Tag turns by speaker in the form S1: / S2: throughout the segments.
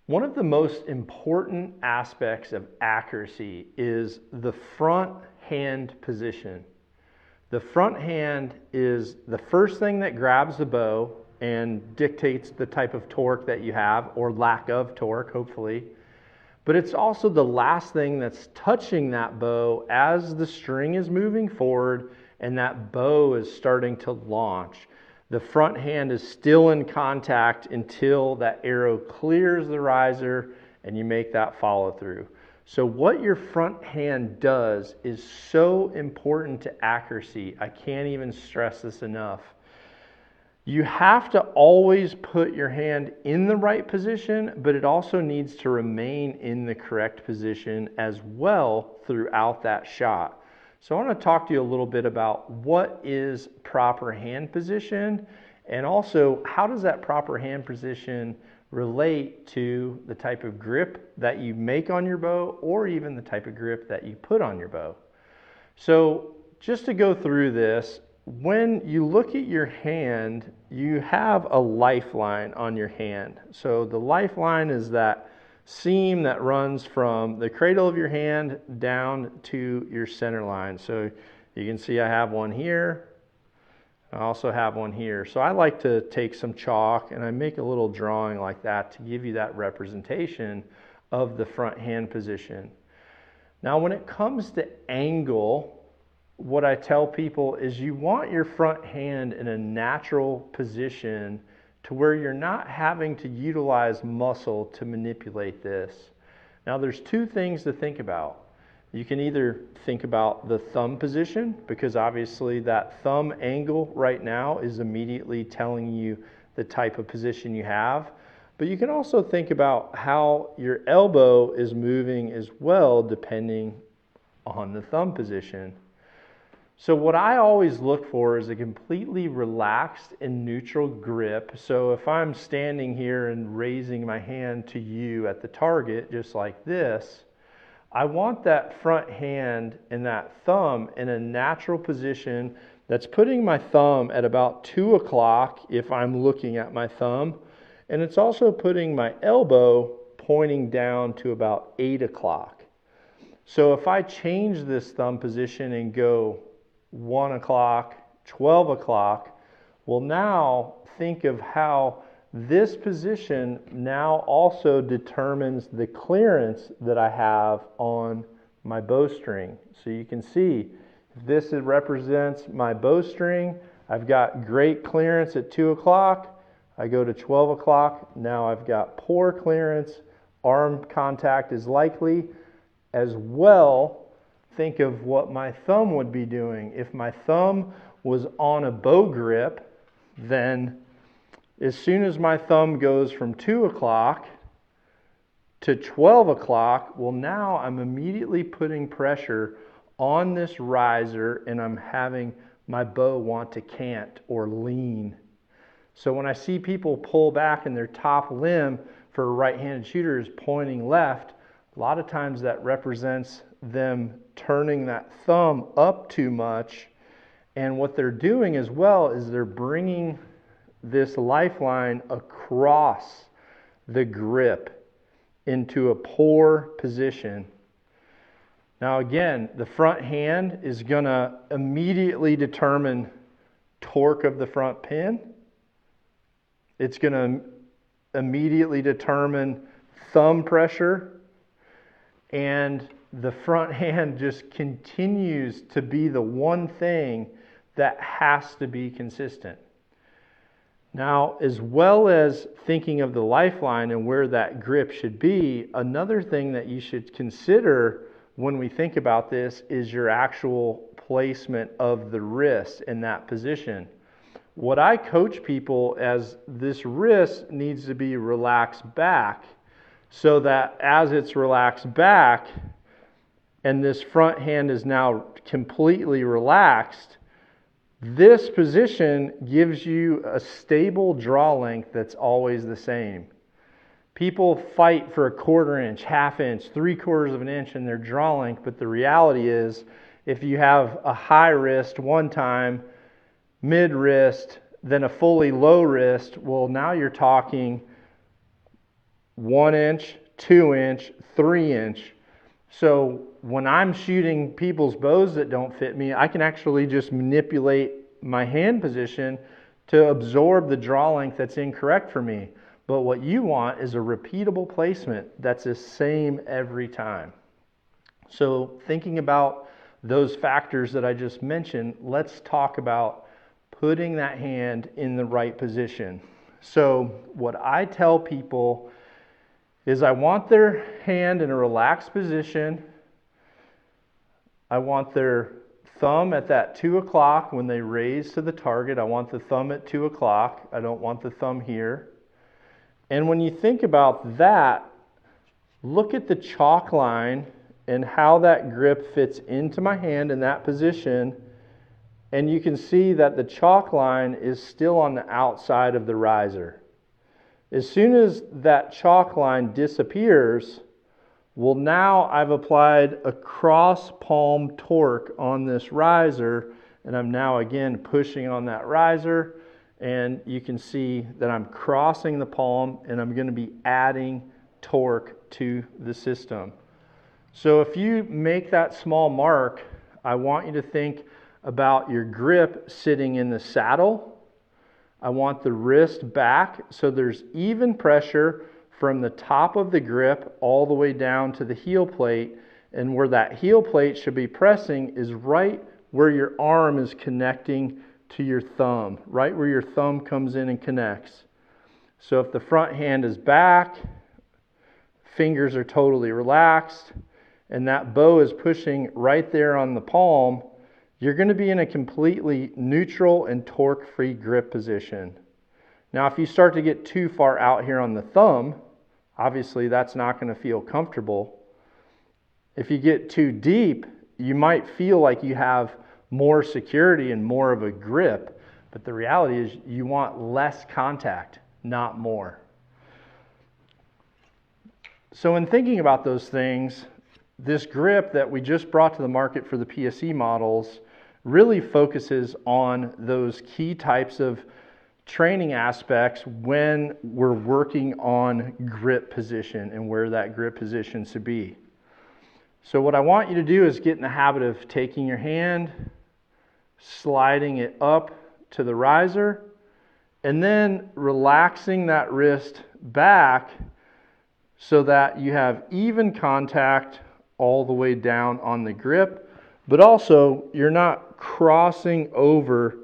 S1: One of the most important aspects of accuracy is the front hand position. The front hand is the first thing that grabs the bow and dictates the type of torque that you have, or lack of torque, hopefully. But it's also the last thing that's touching that bow as the string is moving forward and that bow is starting to launch. The front hand is still in contact until that arrow clears the riser and you make that follow through. So what your front hand does is so important to accuracy. I can't even stress this enough. You have to always put your hand in the right position, but it also needs to remain in the correct position as well throughout that shot. So I want to talk to you a little bit about what is proper hand position, and also how does that proper hand position relate to the type of grip that you make on your bow, or even the type of grip that you put on your bow. So just to go through this, when you look at your hand, you have a lifeline on your hand. So the lifeline is that seam that runs from the cradle of your hand down to your center line. So you can see I have one here. I also have one here. So I like to take some chalk and I make a little drawing like that to give you that representation of the front hand position. Now when it comes to angle, what I tell people is you want your front hand in a natural position to where you're not having to utilize muscle to manipulate this. Now there's two things to think about. You can either think about the thumb position, because obviously that thumb angle right now is immediately telling you the type of position you have. But you can also think about how your elbow is moving as well, depending on the thumb position. So what I always look for is a completely relaxed and neutral grip. So if I'm standing here and raising my hand to you at the target, just like this, I want that front hand and that thumb in a natural position that's putting my thumb at about 2 o'clock if I'm looking at my thumb. And it's also putting my elbow pointing down to about 8 o'clock. So if I change this thumb position and go 1 o'clock, 12 o'clock, well, now think of how this position now also determines the clearance that I have on my bowstring. So you can see this represents my bowstring. I've got great clearance at 2 o'clock. I go to 12 o'clock. Now I've got poor clearance. Arm contact is likely. As well, think of what my thumb would be doing. If my thumb was on a bow grip, then as soon as my thumb goes from 2 o'clock to 12 o'clock, well, now I'm immediately putting pressure on this riser and I'm having my bow want to cant or lean. So when I see people pull back and their top limb for a right-handed shooter is pointing left, a lot of times that represents them turning that thumb up too much. And what they're doing as well is they're bringing this lifeline across the grip into a poor position. Now again, the front hand is going to immediately determine torque of the front pin. It's going to immediately determine thumb pressure, and the front hand just continues to be the one thing that has to be consistent. Now, as well as thinking of the lifeline and where that grip should be, another thing that you should consider when we think about this is your actual placement of the wrist in that position. What I coach people as this wrist needs to be relaxed back, so that as it's relaxed back and this front hand is now completely relaxed, this position gives you a stable draw length that's always the same. People fight for a 1/4 inch, 1/2 inch, 3/4 of an inch in their draw length, but the reality is if you have a high wrist one time, mid wrist, then a fully low wrist, well, now you're talking 1 inch, 2 inch, 3 inch. So when I'm shooting people's bows that don't fit me, I can actually just manipulate my hand position to absorb the draw length that's incorrect for me. But what you want is a repeatable placement that's the same every time. So thinking about those factors that I just mentioned, let's talk about putting that hand in the right position. So what I tell people is I want their hand in a relaxed position. I want their thumb at that 2 o'clock when they raise to the target. I want the thumb at 2 o'clock. I don't want the thumb here. And when you think about that, look at the chalk line and how that grip fits into my hand in that position. And you can see that the chalk line is still on the outside of the riser. As soon as that chalk line disappears, well, now I've applied a cross palm torque on this riser, and I'm now again pushing on that riser, and you can see that I'm crossing the palm and I'm going to be adding torque to the system. So if you make that small mark, I want you to think about your grip sitting in the saddle. I want the wrist back so there's even pressure from the top of the grip all the way down to the heel plate, and where that heel plate should be pressing is right where your arm is connecting to your thumb, right where your thumb comes in and connects. So if the front hand is back, fingers are totally relaxed, and that bow is pushing right there on the palm, you're going to be in a completely neutral and torque-free grip position. Now, if you start to get too far out here on the thumb, obviously that's not going to feel comfortable. If you get too deep, you might feel like you have more security and more of a grip, but the reality is you want less contact, not more. So in thinking about those things, this grip that we just brought to the market for the PSE models really focuses on those key types of training aspects when we're working on grip position and where that grip position should be. So what I want you to do is get in the habit of taking your hand, sliding it up to the riser, and then relaxing that wrist back so that you have even contact all the way down on the grip, but also you're not crossing over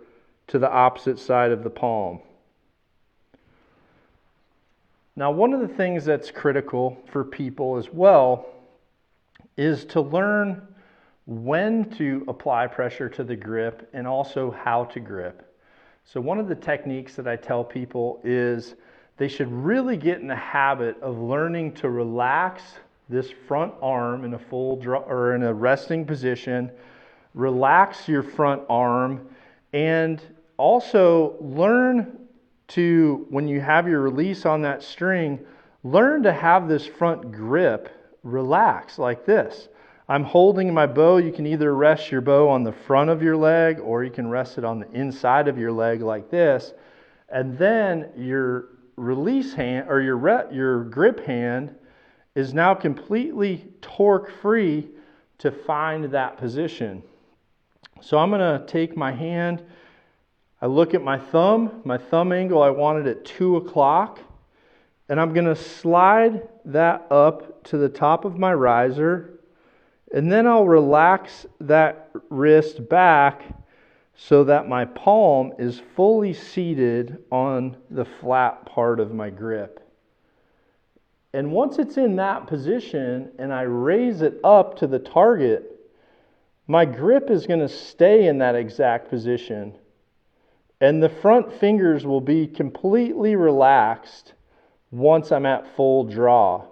S1: to the opposite side of the palm. Now, one of the things that's critical for people as well is to learn when to apply pressure to the grip and also how to grip. So one of the techniques that I tell people is they should really get in the habit of learning to relax this front arm in a full draw or in a resting position. Relax your front arm, and also learn to, when you have your release on that string, learn to have this front grip relax like this. I'm holding my bow. You can either rest your bow on the front of your leg or you can rest it on the inside of your leg like this. And then your release hand or your grip hand is now completely torque free to find that position. So I'm going to take my hand, I look at my thumb angle, I want it at 2 o'clock, and I'm going to slide that up to the top of my riser, and then I'll relax that wrist back so that my palm is fully seated on the flat part of my grip. And once it's in that position and I raise it up to the target, my grip is going to stay in that exact position. And the front fingers will be completely relaxed once I'm at full draw.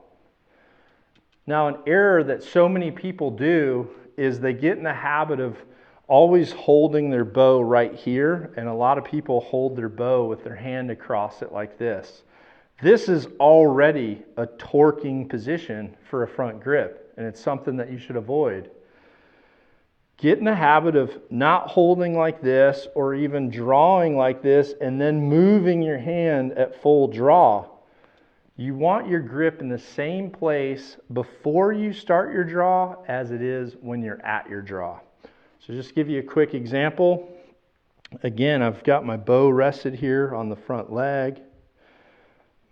S1: Now, an error that so many people do is they get in the habit of always holding their bow right here. And a lot of people hold their bow with their hand across it like this. This is already a torquing position for a front grip, and it's something that you should avoid. Get in the habit of not holding like this or even drawing like this and then moving your hand at full draw. You want your grip in the same place before you start your draw as it is when you're at your draw. So just to give you a quick example. Again, I've got my bow rested here on the front leg.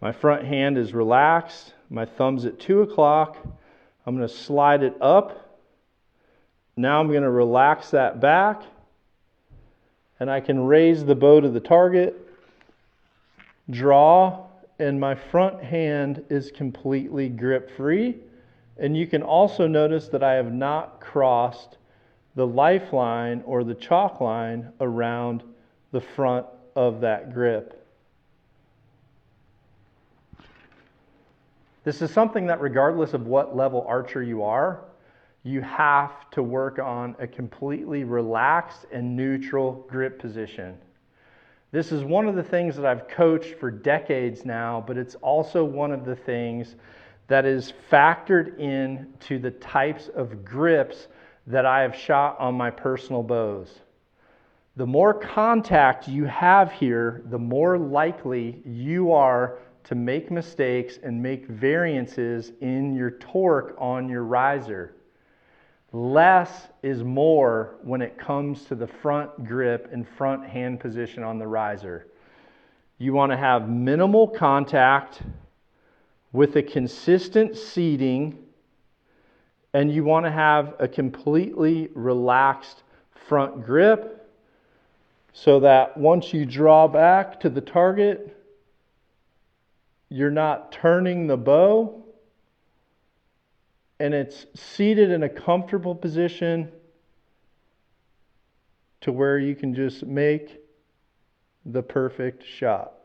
S1: My front hand is relaxed. My thumb's at 2 o'clock. I'm going to slide it up. Now I'm going to relax that back. And I can raise the bow to the target, draw, and my front hand is completely grip free. And you can also notice that I have not crossed the lifeline or the chalk line around the front of that grip. This is something that regardless of what level archer you are, you have to work on a completely relaxed and neutral grip position. This is one of the things that I've coached for decades now, but it's also one of the things that is factored into the types of grips that I have shot on my personal bows. The more contact you have here, the more likely you are to make mistakes and make variances in your torque on your riser. Less is more when it comes to the front grip and front hand position on the riser. You want to have minimal contact with a consistent seating, and you want to have a completely relaxed front grip so that once you draw back to the target, you're not turning the bow, and it's seated in a comfortable position to where you can just make the perfect shot.